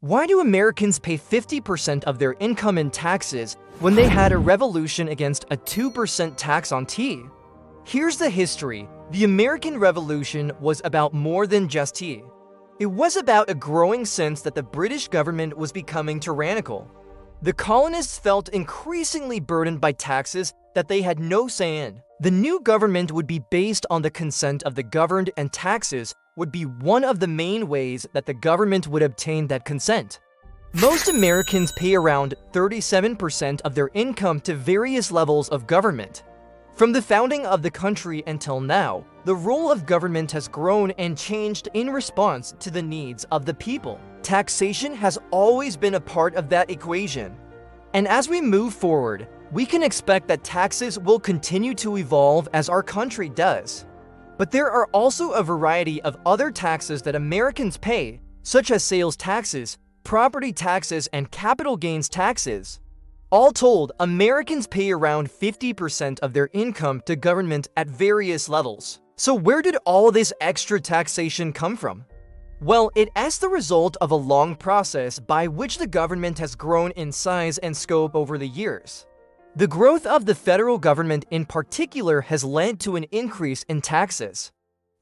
Why do Americans pay 50% of their income in taxes when they had a revolution against a 2% tax on tea? Here's the history. The American Revolution was about more than just tea. It was about a growing sense that the British government was becoming tyrannical. The colonists felt increasingly burdened by taxes that they had no say in. The new government would be based on the consent of the governed, and taxes would be one of the main ways that the government would obtain that consent. Most Americans pay around 37% of their income to various levels of government. From the founding of the country until now, the role of government has grown and changed in response to the needs of the people. Taxation has always been a part of that equation. And as we move forward, we can expect that taxes will continue to evolve as our country does. But there are also a variety of other taxes that Americans pay, such as sales taxes, property taxes, and capital gains taxes. All told, Americans pay around 50% of their income to government at various levels. So where did all this extra taxation come from? Well, it is the result of a long process by which the government has grown in size and scope over the years. The growth of the federal government in particular has led to an increase in taxes.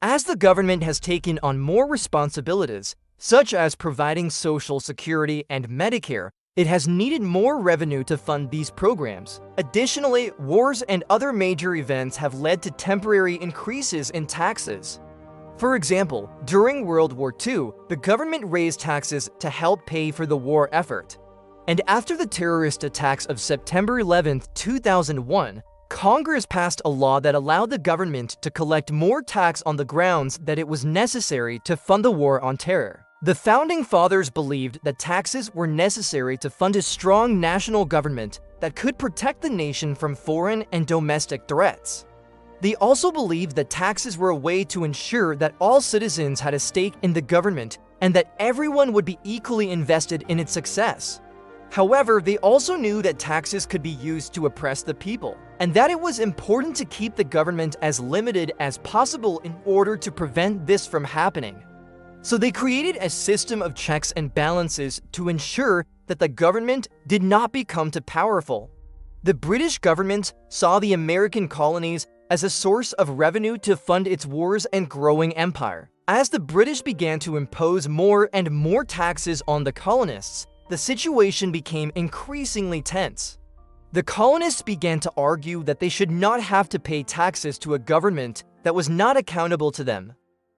As the government has taken on more responsibilities, such as providing Social Security and Medicare, it has needed more revenue to fund these programs. Additionally, wars and other major events have led to temporary increases in taxes. For example, during World War II, the government raised taxes to help pay for the war effort. And after the terrorist attacks of September 11, 2001, Congress passed a law that allowed the government to collect more tax on the grounds that it was necessary to fund the war on terror. The Founding Fathers believed that taxes were necessary to fund a strong national government that could protect the nation from foreign and domestic threats. They also believed that taxes were a way to ensure that all citizens had a stake in the government and that everyone would be equally invested in its success. However, they also knew that taxes could be used to oppress the people, and that it was important to keep the government as limited as possible in order to prevent this from happening. So they created a system of checks and balances to ensure that the government did not become too powerful. The British government saw the American colonies as a source of revenue to fund its wars and growing empire. As the British began to impose more and more taxes on the colonists, the situation became increasingly tense. The colonists began to argue that they should not have to pay taxes to a government that was not accountable to them.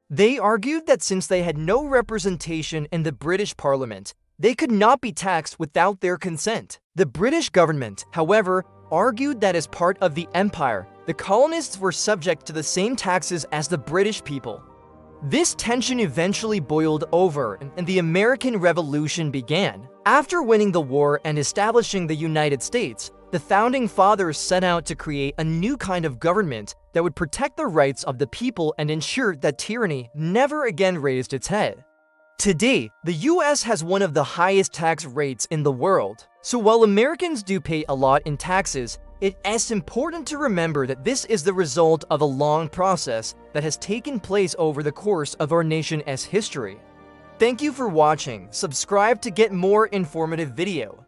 They argued that since they had no representation in the British Parliament, they could not be taxed without their consent. The British government, however, argued that as part of the empire, the colonists were subject to the same taxes as the British people. This tension eventually boiled over, and the American Revolution began. After winning the war and establishing the United States, the Founding Fathers set out to create a new kind of government that would protect the rights of the people and ensure that tyranny never again raised its head. Today, the US has one of the highest tax rates in the world. So while Americans do pay a lot in taxes, it is important to remember that this is the result of a long process that has taken place over the course of our nation's history. Thank you for watching. Subscribe to get more informative video.